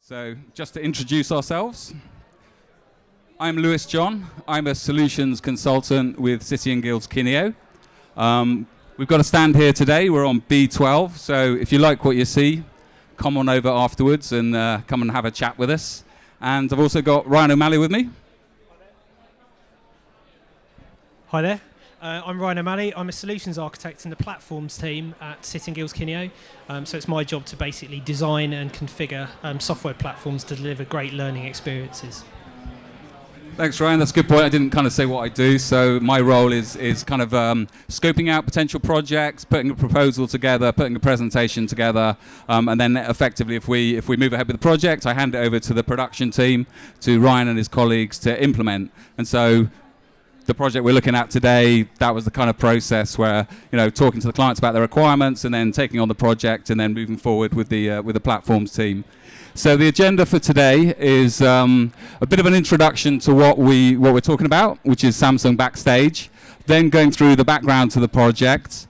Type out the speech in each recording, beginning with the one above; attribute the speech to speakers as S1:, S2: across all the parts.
S1: So just to introduce ourselves, I'm Lewis John. I'm a solutions consultant with City and Guilds Kineo. We've got a stand here today. We're on B12, so if you like what you see, come on over afterwards and come and have a chat with us. And I've also got Ryan O'Malley with me.
S2: Hi there. I'm Ryan O'Malley. I'm a solutions architect in the platforms team at City and Guilds Kineo. So it's my job to basically design and configure software platforms to deliver great learning experiences.
S1: Thanks, Ryan. That's a good point. I didn't kind of say what I do. So my role is kind of scoping out potential projects, putting a proposal together, putting a presentation together, and then effectively, if we move ahead with the project, I hand it over to the production team, to Ryan and his colleagues to implement. And so the project we're looking at today, that was the kind of process where, talking to the clients about their requirements and then taking on the project and then moving forward with the platforms team. So the agenda for today is a bit of an introduction to what we're talking about, which is Samsung Backstage, then going through the background to the project,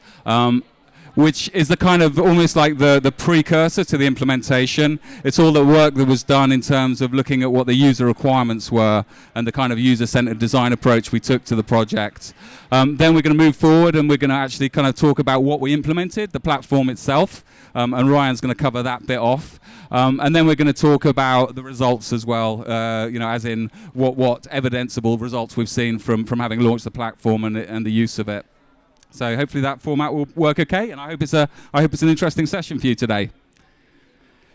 S1: which is the kind of almost like the precursor to the implementation. It's all the work that was done in terms of looking at what the user requirements were and the kind of user-centered design approach we took to the project. Then we're going to move forward and we're going to actually kind of talk about what we implemented, the platform itself, and Ryan's going to cover that bit off. And then we're going to talk about the results as well, as in what evidenceable results we've seen from having launched the platform and the use of it. So hopefully that format will work okay, and I hope it's an interesting session for you today.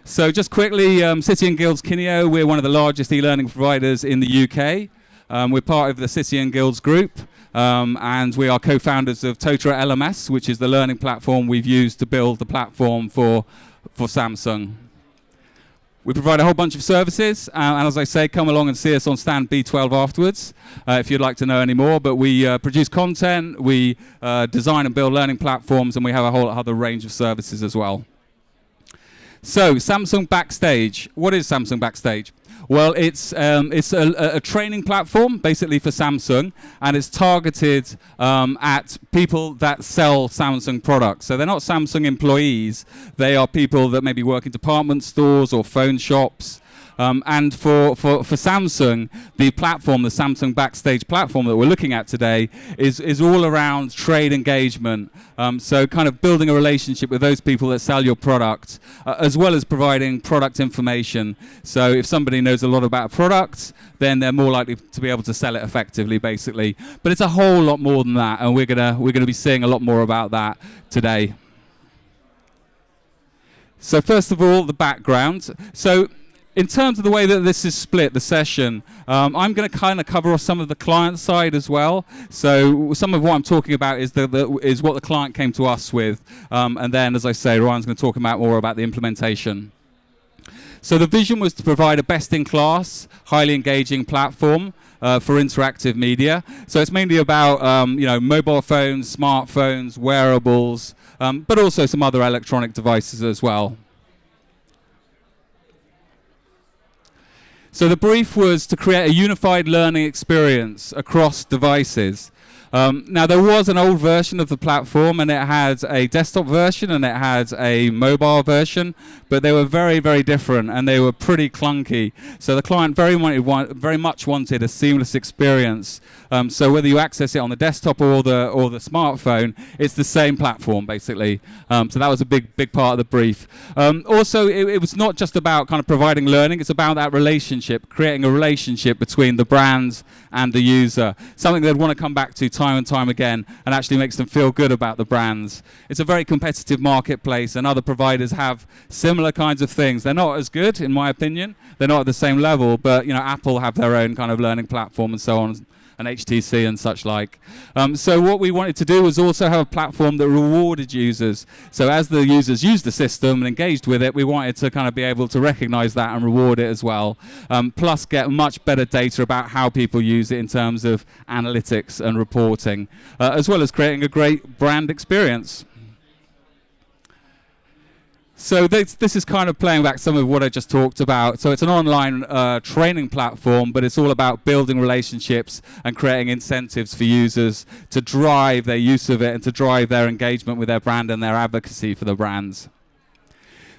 S1: So just quickly, City and Guilds Kineo, we're one of the largest e-learning providers in the UK. We're part of the City and Guilds group, and we are co-founders of Totara LMS, which is the learning platform we've used to build the platform for Samsung. We provide a whole bunch of services, and as I say, come along and see us on stand B12 afterwards if you'd like to know any more. But we produce content, we design and build learning platforms, and we have a whole other range of services as well. So, Samsung Backstage. What is Samsung Backstage? Well, it's a training platform, basically, for Samsung, and it's targeted at people that sell Samsung products. So they're not Samsung employees. They are people that maybe work in department stores or phone shops. And for Samsung, the platform, the Samsung Backstage platform that we're looking at today is all around trade engagement. So kind of building a relationship with those people that sell your product, as well as providing product information. So if somebody knows a lot about a product, then they're more likely to be able to sell it effectively, basically. But it's a whole lot more than that, and we're gonna be seeing a lot more about that today. So first of all, the background. So in terms of the way that this is split, the session, I'm going to kind of cover off some of the client side as well. So some of what I'm talking about is what the client came to us with. And then, as I say, Ryan's going to talk about more about the implementation. So the vision was to provide a best-in-class, highly engaging platform for interactive media. So it's mainly about mobile phones, smartphones, wearables, but also some other electronic devices as well. So the brief was to create a unified learning experience across devices. Now, there was an old version of the platform, and it had a desktop version and it had a mobile version, but they were very, very different, and they were pretty clunky. So the client very much wanted a seamless experience. So whether you access it on the desktop or the smartphone, it's the same platform, basically. So that was a big part of the brief. Also, it was not just about kind of providing learning, it's about that relationship, creating a relationship between the brands and the user, something they'd want to come back to time and time again, and actually makes them feel good about the brands. It's a very competitive marketplace, and other providers have similar kinds of things. They're not as good, in my opinion. They're not at the same level, but Apple have their own kind of learning platform and so on, and HTC and such like. So what we wanted to do was also have a platform that rewarded users. So as the users used the system and engaged with it, we wanted to kind of be able to recognize that and reward it as well. Plus get much better data about how people use it in terms of analytics and reporting, as well as creating a great brand experience. So this is kind of playing back some of what I just talked about. So it's an online training platform, but it's all about building relationships and creating incentives for users to drive their use of it and to drive their engagement with their brand and their advocacy for the brands.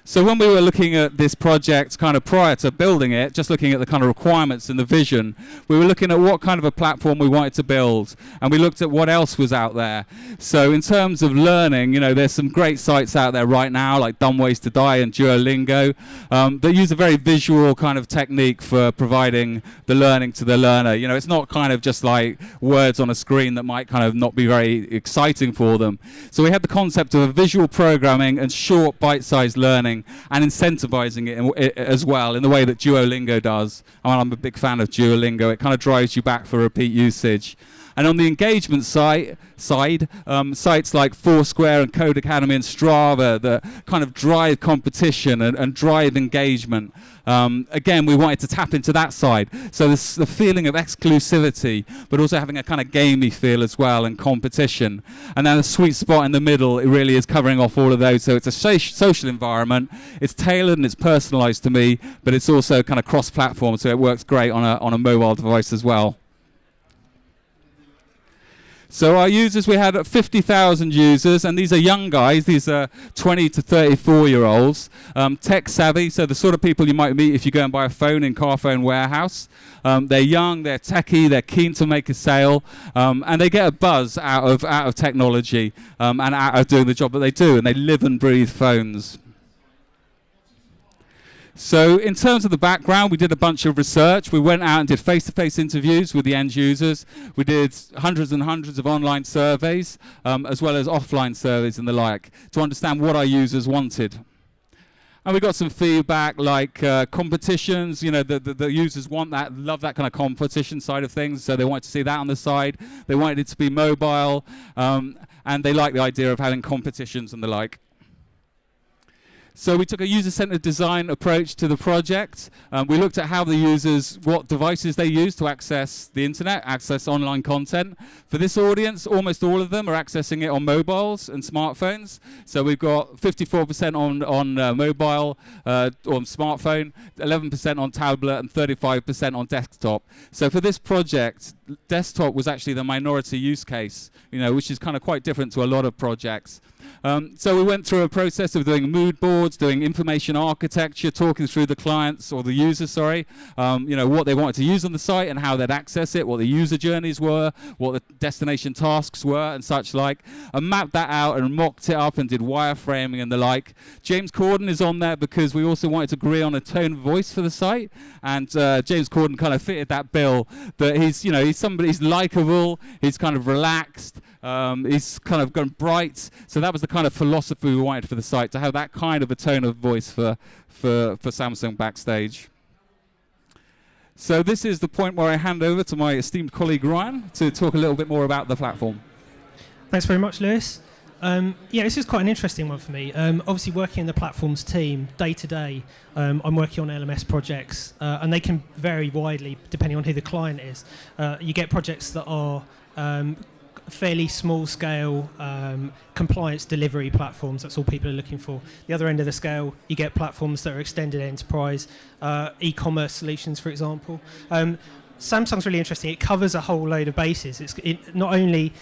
S1: So when we were looking at this project kind of prior to building it, just looking at the kind of requirements and the vision, we were looking at what kind of a platform we wanted to build, and we looked at what else was out there. So in terms of learning, you know, there's some great sites out there right now, like Dumb Ways to Die and Duolingo, that use a very visual kind of technique for providing the learning to the learner. You know, it's not kind of just like words on a screen that might kind of not be very exciting for them. So we had the concept of visual programming and short bite-sized learning, and incentivizing it as well in the way that Duolingo does. I'm a big fan of Duolingo. It kind of drives you back for repeat usage. And on the engagement side, sites like Foursquare and Code Academy and Strava that kind of drive competition and drive engagement. Again, we wanted to tap into that side. So there's the feeling of exclusivity, but also having a kind of gamey feel as well, and competition. And then the sweet spot in the middle, it really is covering off all of those. So it's a social environment. It's tailored and it's personalized to me, but it's also kind of cross-platform, so it works great on a mobile device as well. So our users, we had 50,000 users, and these are young guys. These are 20 to 34-year-olds, tech savvy, so the sort of people you might meet if you go and buy a phone in Carphone Warehouse. They're young, they're techie, they're keen to make a sale, and they get a buzz out of technology and out of doing the job that they do, and they live and breathe phones. So in terms of the background, we did a bunch of research. We went out and did face-to-face interviews with the end users. We did hundreds and hundreds of online surveys, as well as offline surveys and the like, to understand what our users wanted. And we got some feedback like competitions, you know, the users want that, love that kind of competition side of things, so they wanted to see that on the side. They wanted it to be mobile, and they like the idea of having competitions and the like. So we took a user-centered design approach to the project. We looked at how the users, what devices they use to access the internet, access online content. For this audience, almost all of them are accessing it on mobiles and smartphones. So we've got 54% on mobile or smartphone, 11% on tablet, and 35% on desktop. So for this project, desktop was actually the minority use case, you know, which is kind of quite different to a lot of projects. So we went through a process of doing mood boards, doing information architecture, talking through the clients or the users, you know, what they wanted to use on the site and how they'd access it, what the user journeys were, what the destination tasks were and such like, and mapped that out and mocked it up and did wireframing and the like. James Corden is on there because we also wanted to agree on a tone of voice for the site, and James Corden kind of fitted that bill, that he's, you know, he's somebody, he's likable, he's kind of relaxed, he's kind of gone bright. So that was the kind of philosophy we wanted for the site, to have that kind of a tone of voice for Samsung Backstage. So this is the point where I hand over to my esteemed colleague Ryan to talk a little bit more about the platform.
S2: Thanks very much, Lewis. Yeah, this is quite an interesting one for me. Obviously, working in the platforms team day to day, I'm working on LMS projects, and they can vary widely depending on who the client is. You get projects that are fairly small scale compliance delivery platforms. That's all people are looking for. The other end of the scale, you get platforms that are extended enterprise, e-commerce solutions, for example. Samsung's really interesting. It covers a whole load of bases. It not only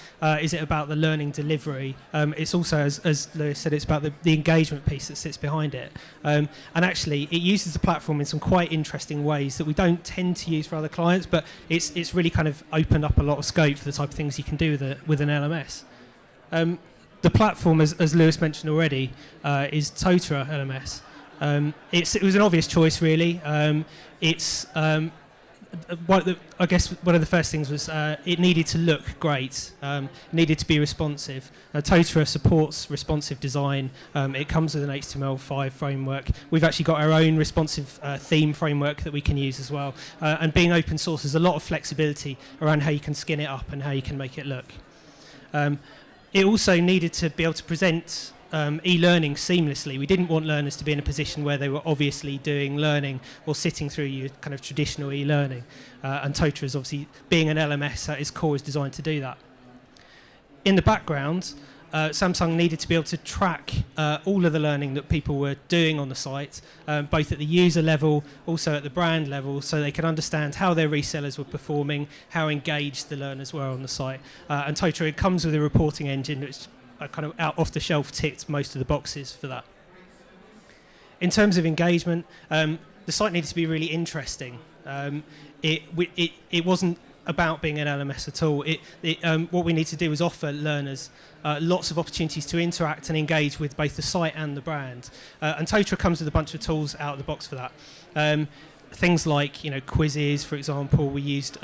S2: is it about the learning delivery, it's also, as Lewis said, it's about the engagement piece that sits behind it. And actually, it uses the platform in some quite interesting ways that we don't tend to use for other clients, but it's really kind of opened up a lot of scope for the type of things you can do with an LMS. The platform, as Lewis mentioned already, is Totara LMS. It was an obvious choice, really. I guess one of the first things was it needed to look great, needed to be responsive. Totara supports responsive design. It comes with an HTML5 framework. We've actually got our own responsive theme framework that we can use as well. And being open source, there's a lot of flexibility around how you can skin it up and how you can make it look. It also needed to be able to present e-learning seamlessly. We didn't want learners to be in a position where they were obviously doing learning or sitting through your kind of traditional e-learning. And Totara is obviously, being an LMS at its core, is designed to do that. In the background, Samsung needed to be able to track all of the learning that people were doing on the site, both at the user level, also at the brand level, so they could understand how their resellers were performing, how engaged the learners were on the site. And Totara comes with a reporting engine which kind of out off the shelf ticked most of the boxes for that. In terms of engagement, the site needed to be really interesting. It wasn't about being an LMS at all. What we need to do is offer learners lots of opportunities to interact and engage with both the site and the brand. And Totara comes with a bunch of tools out of the box for that. Things like quizzes, for example. We used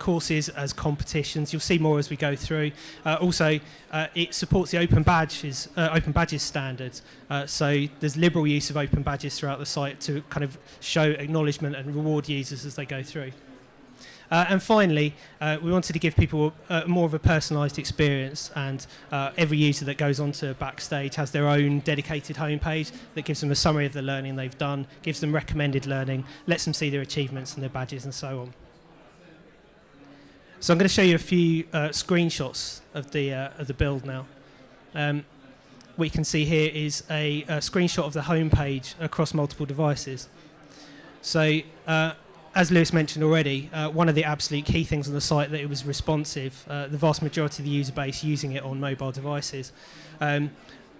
S2: courses as competitions. You'll see more as we go through. Also, it supports the open badges standards. So there's liberal use of open badges throughout the site to kind of show acknowledgement and reward users as they go through. And finally, we wanted to give people more of a personalised experience, and every user that goes onto Backstage has their own dedicated homepage that gives them a summary of the learning they've done, gives them recommended learning, lets them see their achievements and their badges and so on. So I'm going to show you a few screenshots of the build now. What you can see here is a screenshot of the homepage across multiple devices. So as Lewis mentioned already, one of the absolute key things on the site that it was responsive. The vast majority of the user base using it on mobile devices.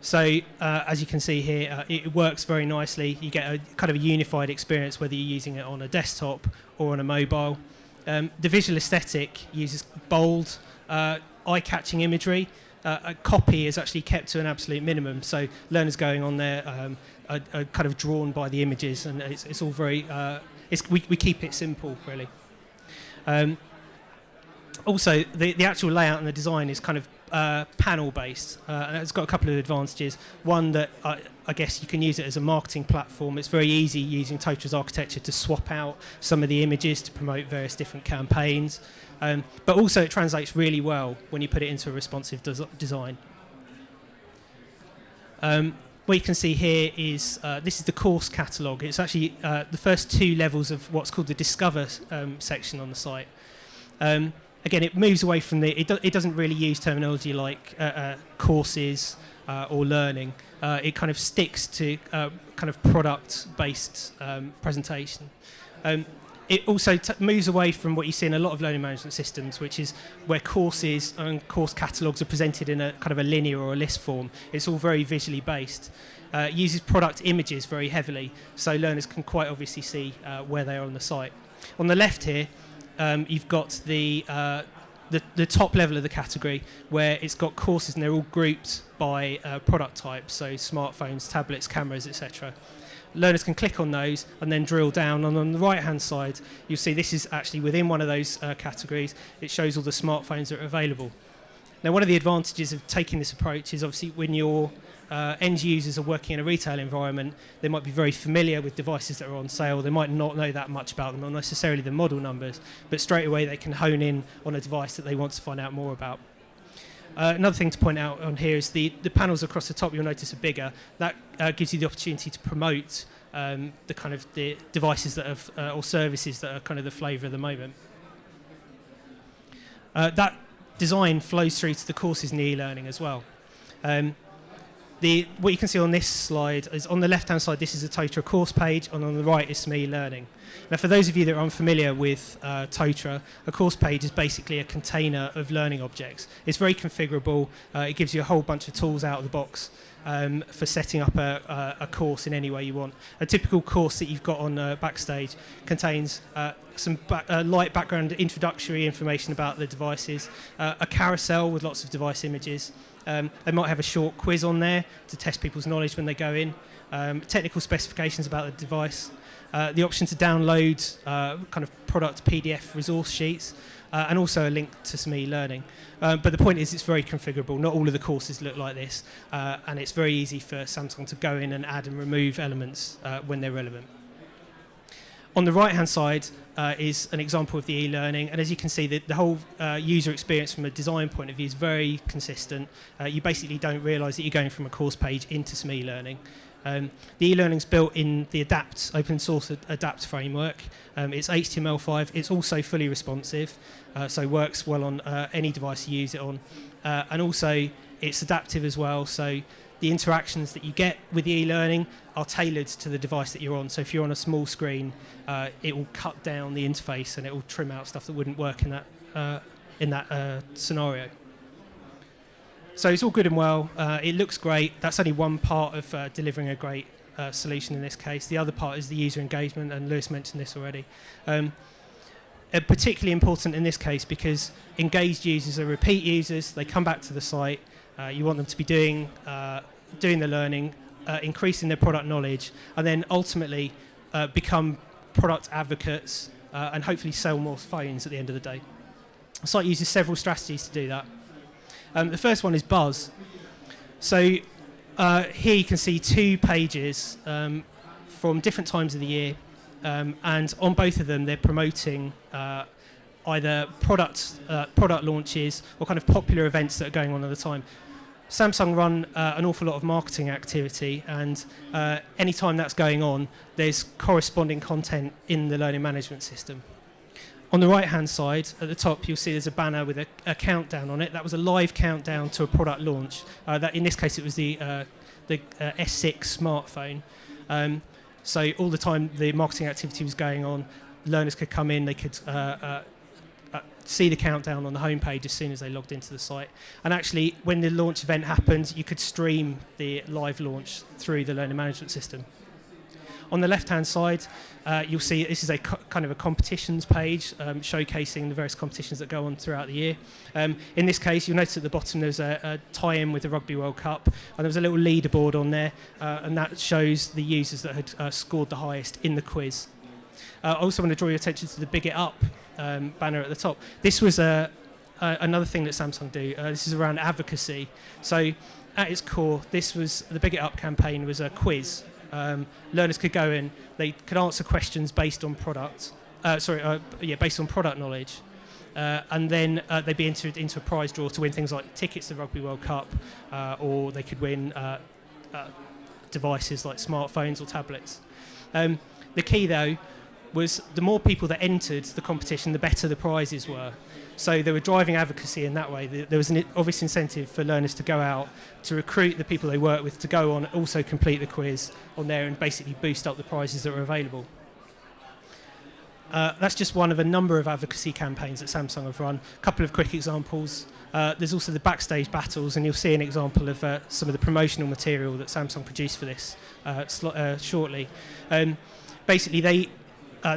S2: So as you can see here, it works very nicely. You get a kind of a unified experience whether you're using it on a desktop or on a mobile. The visual aesthetic uses bold, eye-catching imagery. A copy is actually kept to an absolute minimum, so learners going on there are kind of drawn by the images, and it's all very. We keep it simple, really. Also, the actual layout and the design is kind of panel-based, and it's got a couple of advantages. One, that I guess you can use it as a marketing platform. It's very easy using Totara's architecture to swap out some of the images to promote various different campaigns. But also it translates really well when you put it into a responsive design. What you can see here is this is the course catalogue. It's actually the first two levels of what's called the Discover section on the site. Again, it moves away from it doesn't really use terminology like courses or learning. It kind of sticks to kind of product-based presentation. It also moves away from what you see in a lot of learning management systems, which is where courses and course catalogues are presented in a kind of a linear or a list form. It's all very visually based. It uses product images very heavily, so learners can quite obviously see where they are on the site. On the left here, you've got the top level of the category, where it's got courses and they're all grouped by product types, so smartphones, tablets, cameras, etc. Learners can click on those and then drill down, and on the right hand side you'll see this is actually within one of those categories. It shows all the smartphones that are available. Now, one of the advantages of taking this approach is obviously when your end users are working in a retail environment, they might be very familiar with devices that are on sale. They might not know that much about them, not necessarily the model numbers, but straight away they can hone in on a device that they want to find out more about. Another thing to point out on here is the panels across the top, you'll notice, are bigger. That gives you the opportunity to promote the kind of the devices that have or services that are kind of the flavour of the moment. That design flows through to the courses and e-learning as well. What you can see on this slide is on the left-hand side, this is a Totara course page, and on the right is some e-learning. Now, for those of you that are unfamiliar with Totara, a course page is basically a container of learning objects. It's very configurable. It gives you a whole bunch of tools out of the box for setting up a course in any way you want. A typical course that you've got on Backstage contains some light background introductory information about the devices, a carousel with lots of device images. They might have a short quiz on there to test people's knowledge when they go in, technical specifications about the device, the option to download kind of product PDF resource sheets, and also a link to some e-learning. But the point is, it's very configurable. Not all of the courses look like this, and it's very easy for Samsung to go in and add and remove elements when they're relevant. On the right-hand side is an example of the e-learning, and as you can see, the whole user experience from a design point of view is very consistent. You basically don't realise that you're going from a course page into some e-learning. The e-learning's built in the open source Adapt framework. It's HTML5. It's also fully responsive, so works well on any device you use it on. And also, it's adaptive as well, so the interactions that you get with the e-learning are tailored to the device that you're on. So if you're on a small screen, it will cut down the interface and it will trim out stuff that wouldn't work in that scenario. So it's all good and well. It looks great. That's only one part of delivering a great solution in this case. The other part is the user engagement, and Lewis mentioned this already. Particularly important in this case because engaged users are repeat users. They come back to the site. You want them to be doing the learning, increasing their product knowledge, and then ultimately become product advocates and hopefully sell more phones at the end of the day. The site uses several strategies to do that. The first one is buzz. So here you can see 2 pages from different times of the year, and on both of them they're promoting either product launches or kind of popular events that are going on at the time. Samsung run an awful lot of marketing activity, and any time that's going on, there's corresponding content in the learning management system. On the right-hand side, at the top, you'll see there's a banner with a countdown on it. That was a live countdown to a product launch. That in this case, it was the S6 smartphone. So all the time the marketing activity was going on, learners could come in, they could see the countdown on the homepage as soon as they logged into the site. And actually, when the launch event happened, you could stream the live launch through the learning management system. On the left-hand side, you'll see this is a kind of a competitions page showcasing the various competitions that go on throughout the year. In this case, you'll notice at the bottom there's a tie-in with the Rugby World Cup, and there was a little leaderboard on there, and that shows the users that had scored the highest in the quiz. I also want to draw your attention to the Big It Up banner at the top. This was another thing that Samsung do. This is around advocacy. So at its core, the Big It Up campaign was a quiz. Learners could go in, they could answer questions based on based on product knowledge, and then they'd be entered into a prize draw to win things like tickets to the Rugby World Cup, or they could win devices like smartphones or tablets. The key, though, was the more people that entered the competition, the better the prizes were. So they were driving advocacy in that way. There was an obvious incentive for learners to go out, to recruit the people they work with to go on, also complete the quiz on there and basically boost up the prizes that were available. That's just one of a number of advocacy campaigns that Samsung have run. A couple of quick examples. There's also the Backstage battles, and you'll see an example of some of the promotional material that Samsung produced for this shortly. Basically,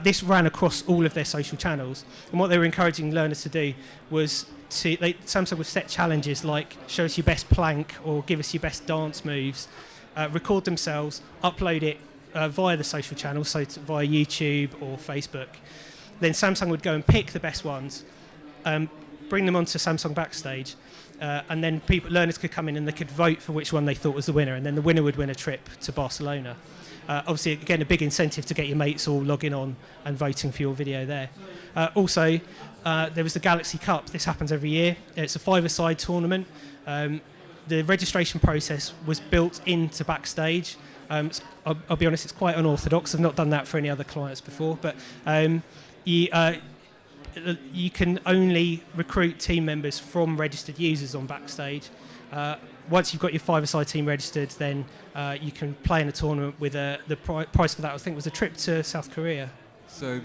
S2: this ran across all of their social channels, and what they were encouraging learners to do was Samsung would set challenges like show us your best plank or give us your best dance moves, record themselves, upload it via the social channels, so via YouTube or Facebook. Then Samsung would go and pick the best ones, bring them onto Samsung Backstage, and then learners could come in and they could vote for which one they thought was the winner, and then the winner would win a trip to Barcelona. Obviously, again, a big incentive to get your mates all logging on and voting for your video there. Also, there was the Galaxy Cup. This happens every year. It's a 5-a-side tournament. The registration process was built into Backstage. I'll be honest, it's quite unorthodox. I've not done that for any other clients before, but you can only recruit team members from registered users on Backstage. Once you've got your 5-a-side team registered, then you can play in a tournament with the price for that, I think, was a trip to South Korea.
S1: So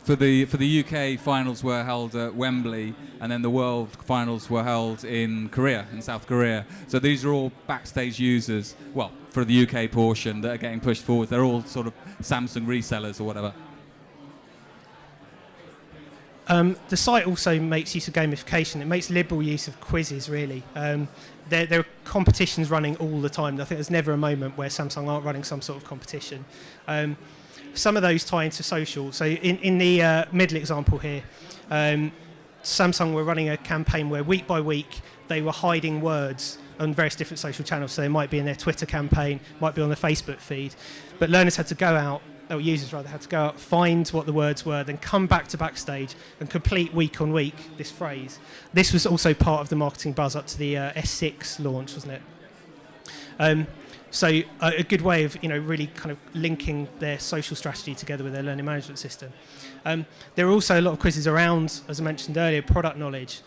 S1: for the UK finals were held at Wembley, and then the World finals were held in South Korea. So these are all Backstage users, well, for the UK portion, that are getting pushed forward. They're all sort of Samsung resellers or whatever.
S2: The site also makes use of gamification. It makes liberal use of quizzes, really. There are competitions running all the time. I think there's never a moment where Samsung aren't running some sort of competition. Some of those tie into social. So in the middle example here, Samsung were running a campaign where week by week they were hiding words on various different social channels. So they might be in their Twitter campaign, might be on their Facebook feed. But learners had to go out, or users rather, had to go out, find what the words were, then come back to Backstage and complete week on week this phrase. This was also part of the marketing buzz up to the S6 launch, wasn't it? So a good way of really kind of linking their social strategy together with their learning management system. There are also a lot of quizzes around, as I mentioned earlier, product knowledge.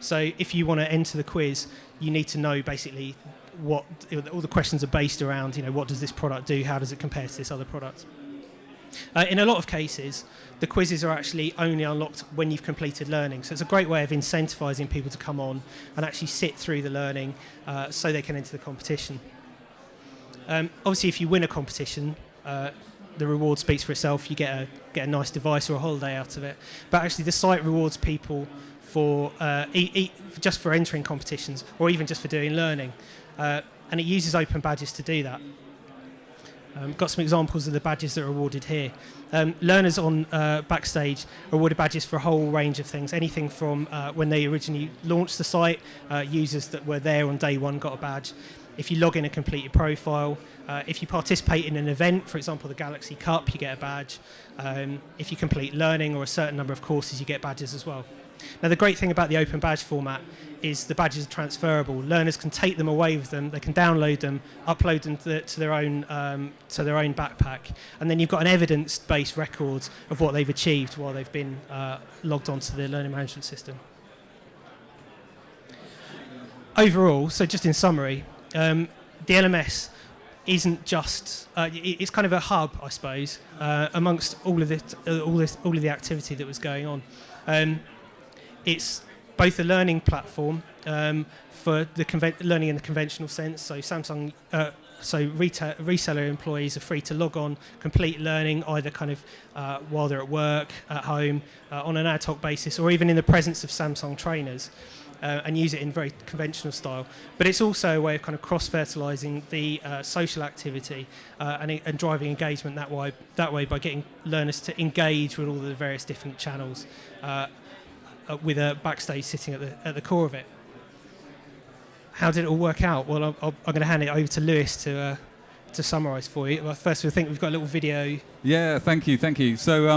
S2: So if you want to enter the quiz, you need to know basically what all the questions are based around. What does this product do? How does it compare to this other product? In a lot of cases, the quizzes are actually only unlocked when you've completed learning. So it's a great way of incentivizing people to come on and actually sit through the learning so they can enter the competition. Obviously, if you win a competition, the reward speaks for itself. You get a nice device or a holiday out of it. But actually, the site rewards people for just for entering competitions, or even just for doing learning, and it uses open badges to do that. Got some examples of the badges that are awarded here. Learners on Backstage are awarded badges for a whole range of things. Anything from when they originally launched the site, users that were there on day one got a badge. If you log in and complete your profile, if you participate in an event, for example the Galaxy Cup, you get a badge. If you complete learning or a certain number of courses, you get badges as well. Now the great thing about the open badge format is the badges are transferable. Learners can take them away with them, they can download them, upload them to their own backpack, and then you've got an evidence-based record of what they've achieved while they've been logged onto the learning management system. Overall, so just in summary, the LMS isn't just it's kind of a hub, I suppose, amongst all of the activity that was going on. It's both a learning platform for the learning in the conventional sense. So Samsung, reseller employees are free to log on, complete learning either kind of while they're at work, at home, on an ad hoc basis, or even in the presence of Samsung trainers. And use it in very conventional style. But it's also a way of kind of cross-fertilising the social activity and driving engagement that way by getting learners to engage with all the various different channels with a Backstage sitting at the core of it. How did it all work out? Well, I'm going to hand it over to Lewis to summarise for you. Well, first, I think we've got a little video.
S1: Yeah, thank you. So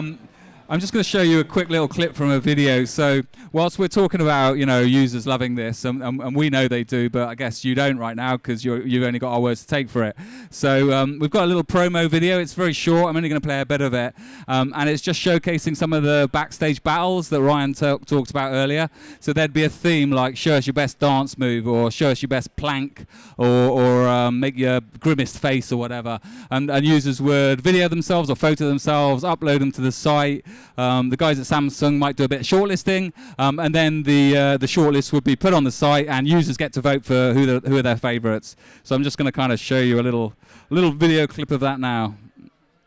S1: I'm just going to show you a quick little clip from a video. So whilst we're talking about, users loving this, and we know they do, but I guess you don't right now because you've only got our words to take for it. So we've got a little promo video. It's very short. I'm only going to play a bit of it. And it's just showcasing some of the Backstage battles that Ryan talked about earlier. So there'd be a theme like show us your best dance move, or show us your best plank, or make your grimmest face or whatever. And users would video themselves or photo themselves, upload them to the site. The guys at Samsung might do a bit of shortlisting, and then the shortlist would be put on the site, and users get to vote for who are their favourites. So I'm just going to kind of show you a little video clip of that now.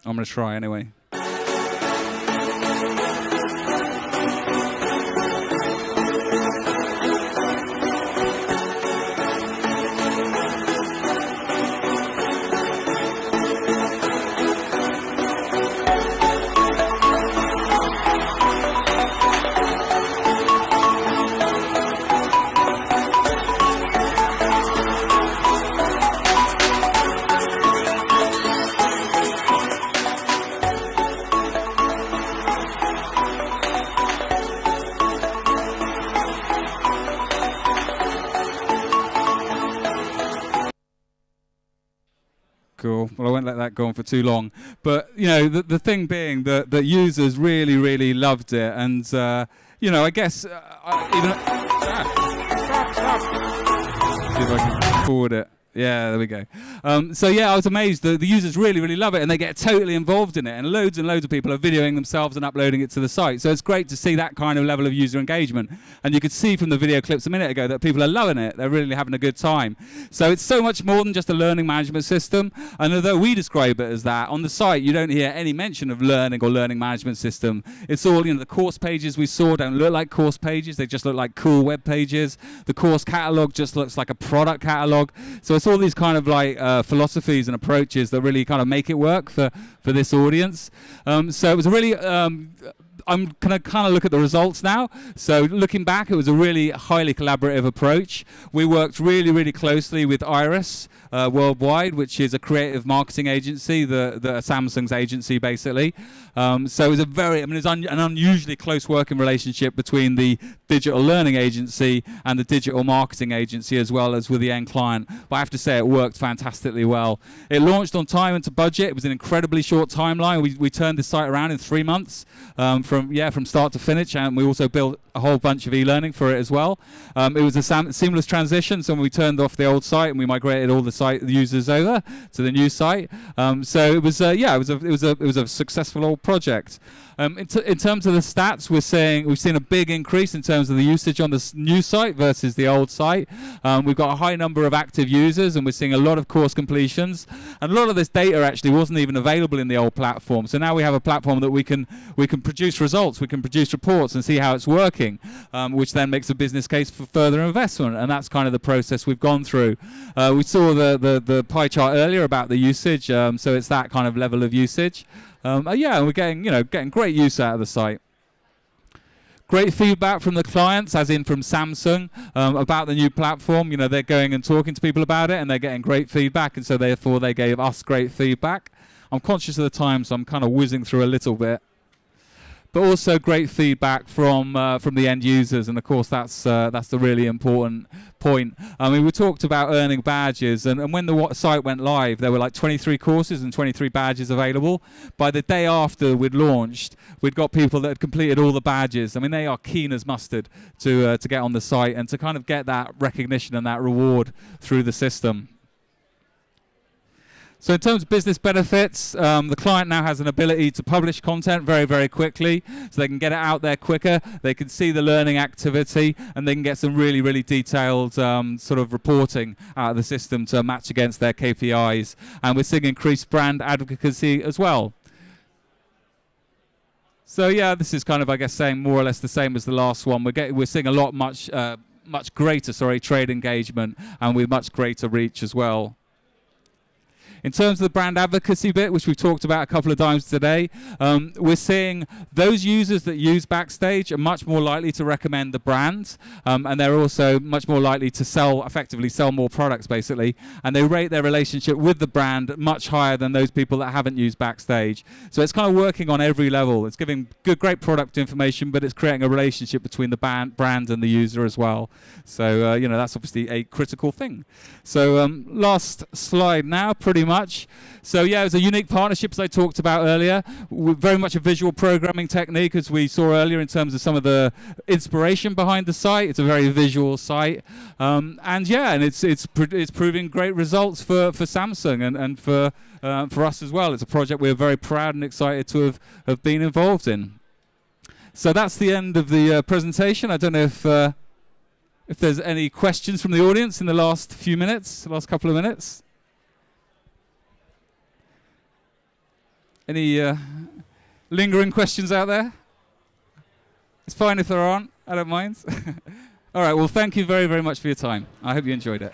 S1: I'm going to try anyway. Cool. Well, I won't let that go on for too long. But, the thing being that users really, really loved it. And, I guess... Stop. See if I can forward it. Yeah, there we go. I was amazed that the users really, really love it, and they get totally involved in it, and loads of people are videoing themselves and uploading it to the site. So it's great to see that kind of level of user engagement. And you could see from the video clips a minute ago that people are loving it. They're really having a good time. So it's so much more than just a learning management system. And although we describe it as that, on the site you don't hear any mention of learning or learning management system. It's all, the course pages we saw don't look like course pages. They just look like cool web pages. The course catalog just looks like a product catalog. So it's all these kind of like philosophies and approaches that really kind of make it work for this audience. So it was a really I'm going to kind of look at the results now. So looking back, it was a really highly collaborative approach. We worked really, really closely with Iris Worldwide, which is a creative marketing agency, the Samsung's agency, basically. So it was an unusually close working relationship between the digital learning agency and the digital marketing agency, as well as with the end client. But I have to say, it worked fantastically well. It launched on time and to budget. It was an incredibly short timeline. We turned the site around in 3 months from start to finish, and we also built a whole bunch of e-learning for it as well. It was a seamless transition, so we turned off the old site and we migrated all the site users over to the new site. So it was a successful old project. In terms of the stats, we've seen a big increase in terms of the usage on this new site versus the old site. We've got a high number of active users, and we're seeing a lot of course completions. And a lot of this data actually wasn't even available in the old platform. So now we have a platform that we can produce results, we can produce reports, and see how it's working, which then makes a business case for further investment. And that's kind of the process we've gone through. We saw the pie chart earlier about the usage, so it's that kind of level of usage. Yeah, we're getting great use out of the site. Great feedback from the clients, as in from Samsung, about the new platform. They're going and talking to people about it, and they're getting great feedback, and so therefore they gave us great feedback. I'm conscious of the time, so I'm kind of whizzing through a little bit. But also great feedback from the end users, and of course that's the really important point. I mean, we talked about earning badges, and when the site went live, there were like 23 courses and 23 badges available. By the day after we'd launched, we'd got people that had completed all the badges. I mean, they are keen as mustard to get on the site and to kind of get that recognition and that reward through the system. So in terms of business benefits, the client now has an ability to publish content very, very quickly, so they can get it out there quicker, they can see the learning activity, and they can get some really, really detailed sort of reporting out of the system to match against their KPIs. And we're seeing increased brand advocacy as well. So yeah, this is kind of, I guess, saying more or less the same as the last one. We're seeing a lot much greater trade engagement, and with much greater reach as well. In terms of the brand advocacy bit, which we've talked about a couple of times today, we're seeing those users that use Backstage are much more likely to recommend the brand, and they're also much more likely to effectively sell more products, basically, and they rate their relationship with the brand much higher than those people that haven't used Backstage. So it's kind of working on every level. It's giving great product information, but it's creating a relationship between the brand and the user as well. So, that's obviously a critical thing. So last slide now, pretty much. So yeah, it was a unique partnership, as I talked about earlier. Very much a visual programming technique, as we saw earlier, in terms of some of the inspiration behind the site. It's a very visual site, and it's proving great results for Samsung and for us as well. It's a project we're very proud and excited to have been involved in. So that's the end of the presentation. I don't know if there's any questions from the audience in the last couple of minutes. Any lingering questions out there? It's fine if there aren't. I don't mind. All right, well, thank you very, very much for your time. I hope you enjoyed it.